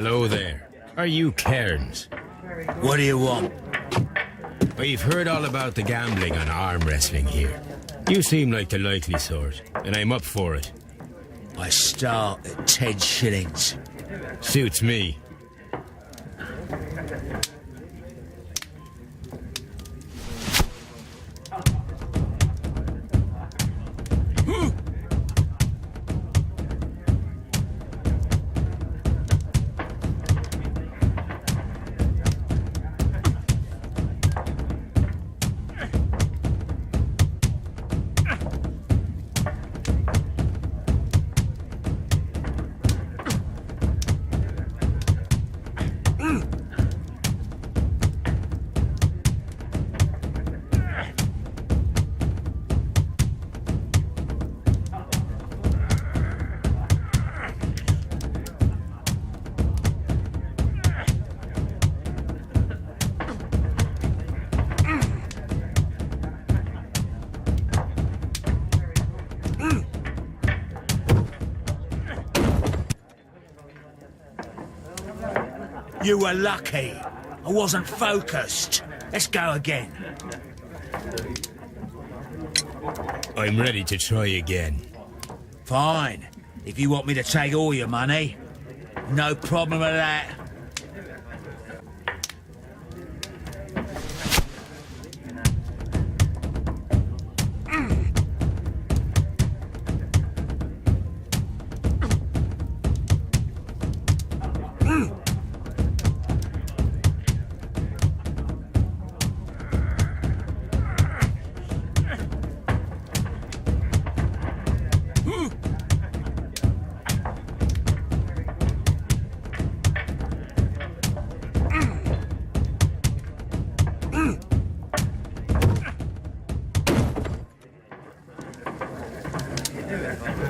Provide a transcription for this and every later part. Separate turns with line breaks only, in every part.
Hello there. Are you Cairns?
What do you want?
We've heard all about the gambling on arm wrestling here. You seem like the likely sort, and I'm up for it.
I start at 10 shillings.
Suits me.
You were lucky. I wasn't focused. Let's go again.
I'm ready to try again.
Fine. If you want me to take all your money, no problem with that.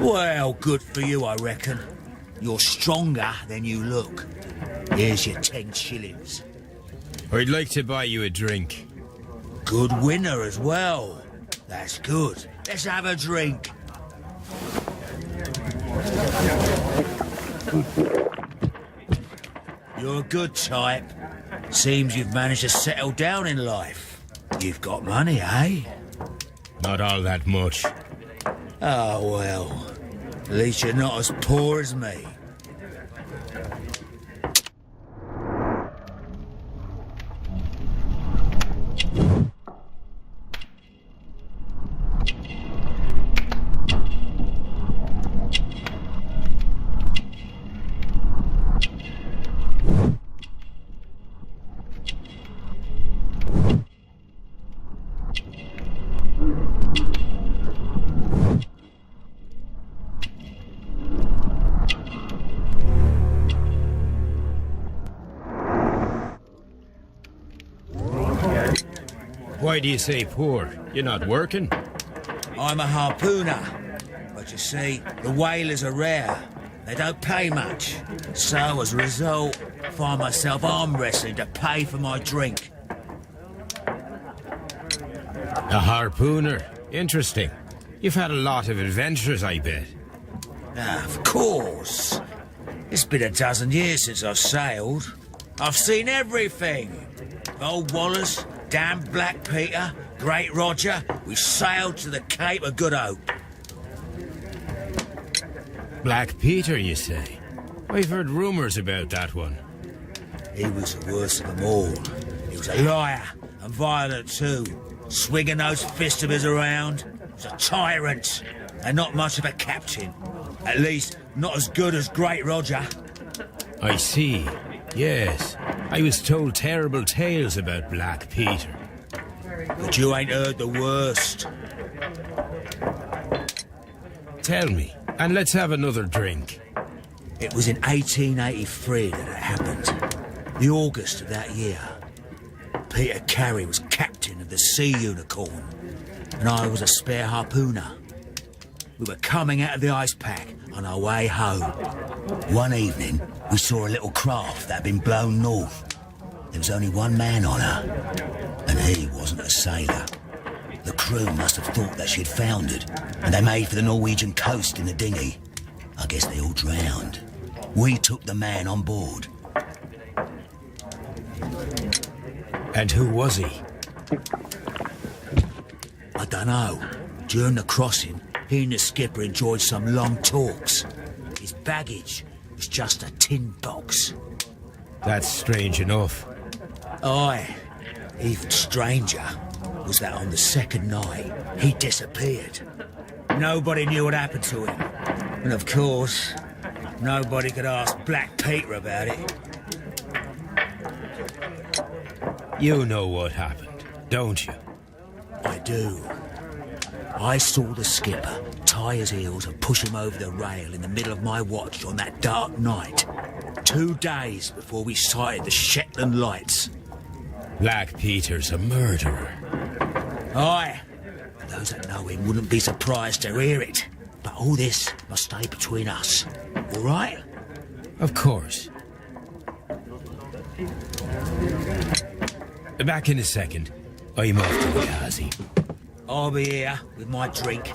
Well, good for you, I reckon. You're stronger than you look. Here's your 10 shillings.
I'd like to buy you a drink.
Good winner as well. That's good. Let's have a drink. You're a good type. Seems you've managed to settle down in life. You've got money, eh?
Not all that much.
Oh, well. At least you're not as poor as me.
Why do you say poor? You're not working?
I'm a harpooner. But you see, the whalers are rare. They don't pay much. So, as a result, I find myself arm wrestling to pay for my drink.
A harpooner? Interesting. You've had a lot of adventures, I bet.
Of course. It's been a dozen years since I've sailed. I've seen everything. Old Wallace, damn Black Peter, Great Roger. We sailed to the Cape of Good Hope.
Black Peter, you say? I've heard rumours about that one.
He was the worst of them all. He was a liar and violent too. Swinging those fists of his around. He was a tyrant and not much of a captain. At least, not as good as Great Roger.
I see. Yes. I was told terrible tales about Black Peter.
But you ain't heard the worst.
Tell me, and let's have another drink.
It was in 1883 that it happened. The August of that year. Peter Carey was captain of the Sea Unicorn, and I was a spare harpooner. We were coming out of the ice pack on our way home. One evening, we saw a little craft that had been blown north. There was only one man on her, and he wasn't a sailor. The crew must have thought that she had foundered, and they made for the Norwegian coast in the dinghy. I guess they all drowned. We took the man on board,
And who was he?
I dunno. During the crossing, he and the skipper enjoyed some long talks. His baggage was just a tin box.
That's strange enough.
Aye. Even stranger was that on the second night, he disappeared. Nobody knew what happened to him. And of course, nobody could ask Black Peter about it.
You know what happened, don't you?
I do. I saw the skipper tie his heels and push him over the rail in the middle of my watch on that dark night. 2 days before we sighted the Shetland lights.
Black Peter's a murderer.
Aye. Those that know him wouldn't be surprised to hear it. But all this must stay between us. All right?
Of course. Back in a second. I'm off to the Ghazi.
I'll be here with my drink.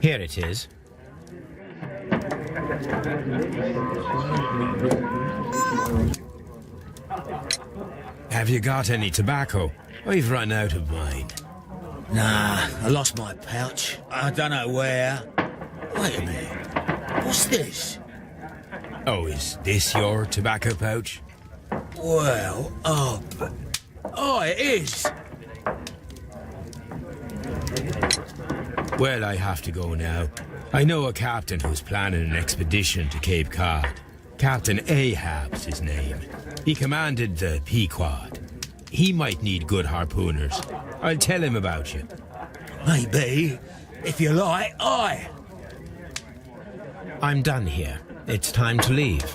Here it is. Have you got any tobacco? I've run out of mine.
Nah, I lost my pouch. I don't know where. Wait a minute. What's this?
Oh, is this your tobacco pouch?
Well, oh, it is.
Well, I have to go now. I know a captain who's planning an expedition to Cape Cod. Captain Ahab's his name. He commanded the Pequod. He might need good harpooners. I'll tell him about you.
Maybe. If you like, aye.
I'm done here. It's time to leave.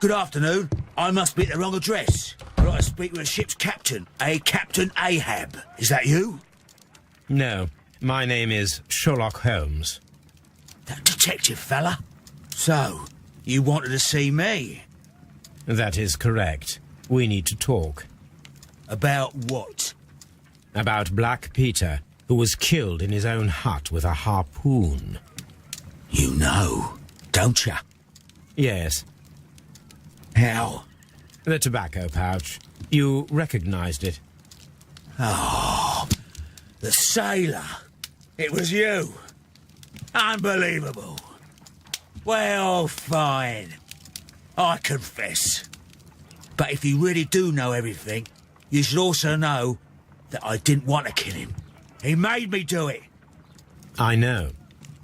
Good afternoon. I must be at the wrong address. I'd like to speak with the ship's captain, Captain Ahab. Is that you?
No, my name is Sherlock Holmes.
That detective fella? So, you wanted to see me?
That is correct. We need to talk.
About what?
About Black Peter, who was killed in his own hut with a harpoon.
You know, don't you?
Yes.
How?
The tobacco pouch. You recognized it.
Oh, the sailor. It was you. Unbelievable. Well, fine. I confess. But if you really do know everything, you should also know that I didn't want to kill him. He made me do it.
I know.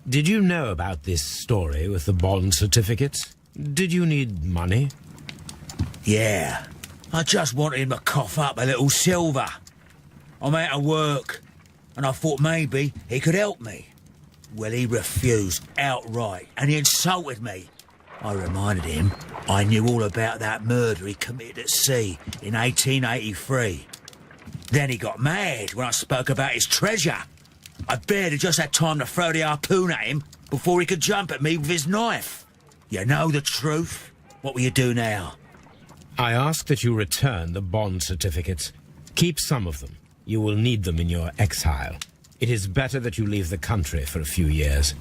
Did you know about this story with the bond certificates? Did you need money?
Yeah. I just wanted him to cough up a little silver. I'm out of work, and I thought maybe he could help me. Well, he refused outright, and he insulted me. I reminded him I knew all about that murder he committed at sea in 1883. Then he got mad when I spoke about his treasure. I barely just had time to throw the harpoon at him before he could jump at me with his knife. You know the truth. What will you do now?
I ask that you return the bond certificates. Keep some of them. You will need them in your exile. It is better that you leave the country for a few years.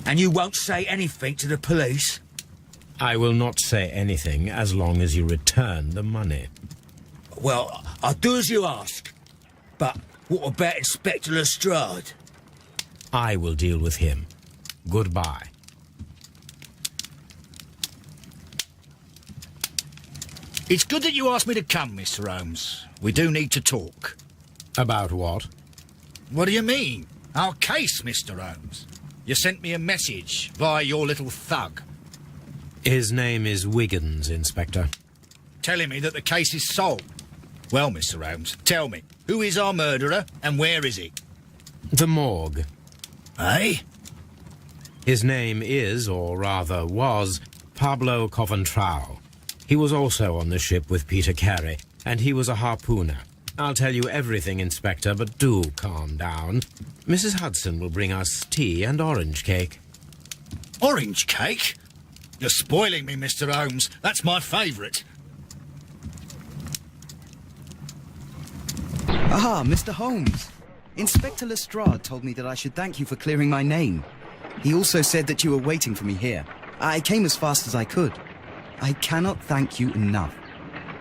And you won't say anything to the police?
I will not say anything as long as you return the money.
Well, I'll do as you ask. But what about Inspector Lestrade?
I will deal with him. Goodbye.
It's good that you asked me to come, Mr. Holmes. We do need to talk.
About what?
What do you mean? Our case, Mr. Holmes. You sent me a message via your little thug.
His name is Wiggins, Inspector.
Telling me that the case is solved. Well, Mr. Holmes, tell me, who is our murderer and where is he?
The morgue.
Eh?
His name is, or rather was, Pablo Coventrao. He was also on the ship with Peter Carey, and he was a harpooner. I'll tell you everything, Inspector, but do calm down. Mrs. Hudson will bring us tea and orange cake.
Orange cake? You're spoiling me, Mr. Holmes. That's my favourite.
Ah, Mr. Holmes. Inspector Lestrade told me that I should thank you for clearing my name. He also said that you were waiting for me here. I came as fast as I could. I cannot thank you enough.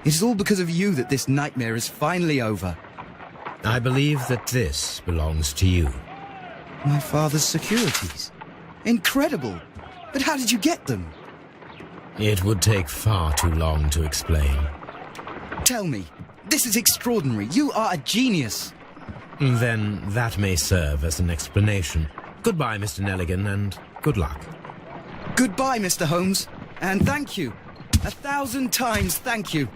It is all because of you that this nightmare is finally over.
I believe that this belongs to you.
My father's securities. Incredible! But how did you get them?
It would take far too long to explain.
Tell me. This is extraordinary. You are a genius.
Then that may serve as an explanation. Goodbye, Mr. Nelligan, and good luck.
Goodbye, Mr. Holmes. And thank you. 1,000 times thank you.